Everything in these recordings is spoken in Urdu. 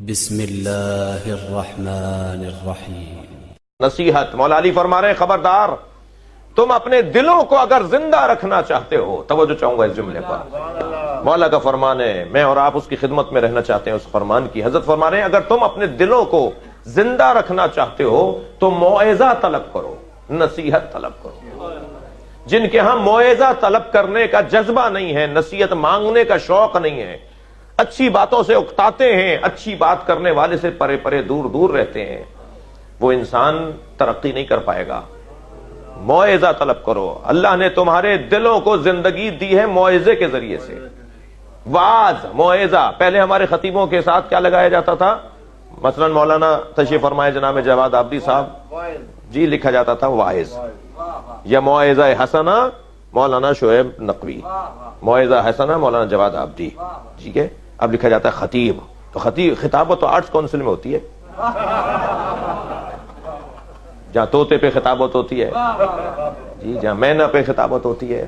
بسم اللہ الرحمن الرحیم۔ نصیحت مولا علی فرما رہے ہیں خبردار، تم اپنے دلوں کو اگر زندہ رکھنا چاہتے ہو، توجہ چاہوں گا اس جملے پر، مولا کا فرمان ہے، میں اور آپ اس کی خدمت میں رہنا چاہتے ہیں اس فرمان کی۔ حضرت فرما رہے ہیں اگر تم اپنے دلوں کو زندہ رکھنا چاہتے ہو تو موعظہ طلب کرو، نصیحت طلب کرو۔ جن کے ہاں موعظہ طلب کرنے کا جذبہ نہیں ہے، نصیحت مانگنے کا شوق نہیں ہے، اچھی باتوں سے اکتاتے ہیں، اچھی بات کرنے والے سے پرے پرے دور دور رہتے ہیں، وہ انسان ترقی نہیں کر پائے گا۔ موعظہ طلب کرو، اللہ نے تمہارے دلوں کو زندگی دی ہے موعظے کے ذریعے سے۔ وعظ، موعظہ، پہلے ہمارے خطیبوں کے ساتھ کیا لگایا جاتا تھا؟ مثلا مولانا تشریف فرمائے جناب جواد آبدی صاحب جی، لکھا جاتا تھا واعظ، یا موعظہ حسنہ مولانا شعیب نقوی، موعظہ حسنہ مولانا جواد آبدی، ٹھیک ہے۔ اب لکھا جاتا ہے خطیب، تو خطیب خطابت تو آرٹس کونسل میں ہوتی ہے، جہاں طوطے پہ خطابت ہوتی ہے جی، جہاں مینا پہ خطابت ہوتی ہے۔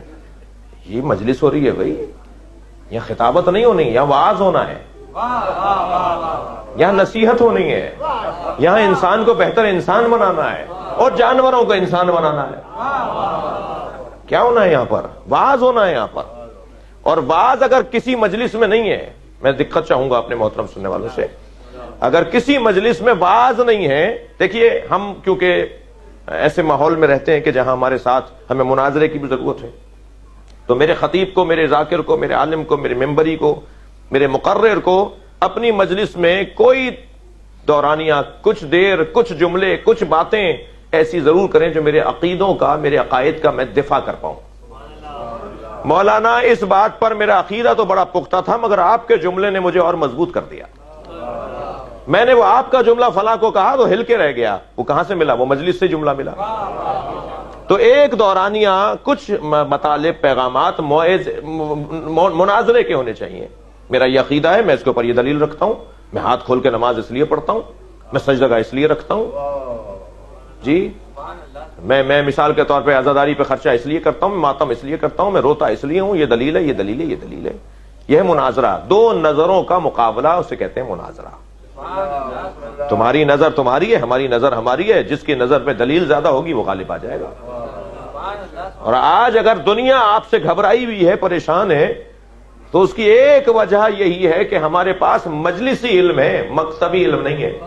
یہ مجلس ہو رہی ہے بھائی، یہاں خطابت نہیں ہونی، یہاں وعظ ہونا ہے، یہاں نصیحت ہونی ہے، یہاں انسان کو بہتر انسان بنانا ہے اور جانوروں کو انسان بنانا ہے۔ کیا ہونا ہے یہاں پر؟ وعظ ہونا ہے یہاں پر۔ اور وعظ اگر کسی مجلس میں نہیں ہے، میں دقت چاہوں گا اپنے محترم سننے والوں سے، اگر کسی مجلس میں وعظ نہیں ہے، دیکھیے ہم کیونکہ ایسے ماحول میں رہتے ہیں کہ جہاں ہمارے ساتھ ہمیں مناظرے کی بھی ضرورت ہے، تو میرے خطیب کو، میرے ذاکر کو، میرے عالم کو، میرے ممبری کو، میرے مقرر کو اپنی مجلس میں کوئی دورانیہ، کچھ دیر، کچھ جملے، کچھ باتیں ایسی ضرور کریں جو میرے عقیدوں کا، میرے عقائد کا میں دفاع کر پاؤں۔ مولانا اس بات پر میرا عقیدہ تو بڑا پختہ تھا، مگر آپ کے جملے نے مجھے اور مضبوط کر دیا۔ میں نے وہ آپ کا جملہ فلاں کو کہا تو ہل کے رہ گیا، وہ کہاں سے ملا؟ وہ مجلس سے جملہ ملا۔ تو ایک دورانیہ کچھ مطالب، پیغامات مناظرے کے ہونے چاہیے۔ میرا یہ عقیدہ ہے، میں اس کے اوپر یہ دلیل رکھتا ہوں، میں ہاتھ کھول کے نماز اس لیے پڑھتا ہوں، میں سجدہ اس لیے رکھتا ہوں جی، میں مثال کے طور پہ عزاداری پہ خرچہ اس لیے کرتا ہوں، میں ماتم اس لیے کرتا ہوں، میں روتا اس لیے ہوں، یہ دلیل ہے، یہ دلیل ہے، یہ دلیل ہے۔ یہ ہے مناظرہ، دو نظروں کا مقابلہ، اسے کہتے ہیں مناظرہ۔ تمہاری نظر تمہاری ہے، ہماری نظر ہماری ہے، جس کی نظر پہ دلیل زیادہ ہوگی وہ غالب آ جائے گا۔ اور آج اگر دنیا آپ سے گھبرائی ہوئی ہے، پریشان ہے، تو اس کی ایک وجہ یہی ہے کہ ہمارے پاس مجلسی علم ہے، مکتبی علم نہیں ہے۔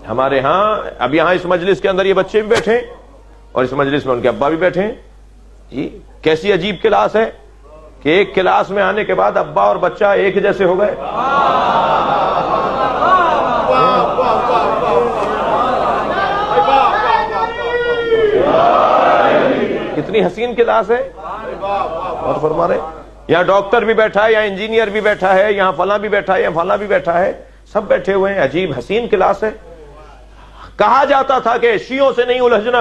ہمارے ہاں اب یہاں اس مجلس کے اندر یہ بچے بھی بیٹھے اور اس مجلس میں ان کے ابا بھی بیٹھے ہیں جی، کیسی عجیب کلاس ہے کہ ایک کلاس میں آنے کے بعد ابا اور بچہ ایک جیسے ہو گئے۔ کتنی حسین کلاس ہے۔ اور فرما رہے یہاں ڈاکٹر بھی بیٹھا ہے، یہاں انجینئر بھی بیٹھا ہے، یہاں فلاں بھی بیٹھا ہے، یہاں فلاں بھی بیٹھا ہے، سب بیٹھے ہوئے ہیں، عجیب حسین کلاس ہے۔ کہا جاتا تھا کہ شیعوں سے نہیں الجھنا،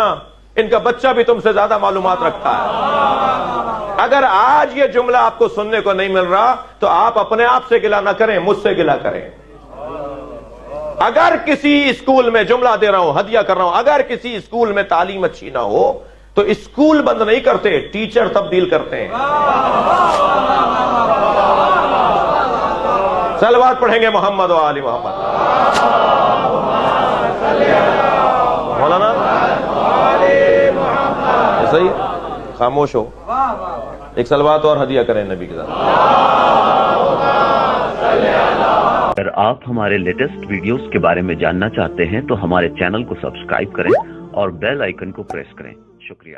ان کا بچہ بھی تم سے زیادہ معلومات رکھتا ہے۔ اگر آج یہ جملہ آپ کو سننے کو نہیں مل رہا تو آپ اپنے آپ سے گلہ نہ کریں، مجھ سے گلہ کریں۔ اگر کسی اسکول میں، جملہ دے رہا ہوں، ہدیہ کر رہا ہوں، اگر کسی اسکول میں تعلیم اچھی نہ ہو تو اسکول بند نہیں کرتے، ٹیچر تبدیل کرتے ہیں۔ صلوات پڑھیں گے محمد و آل محمد۔ مولانا صحیح، خاموش ہو، ایک صلوات اور ہدیہ کریں نبی کے ساتھ۔ اگر آپ ہمارے لیٹسٹ ویڈیوز کے بارے میں جاننا چاہتے ہیں تو ہمارے چینل کو سبسکرائب کریں اور بیل آئیکن کو پریس کریں۔ شکریہ۔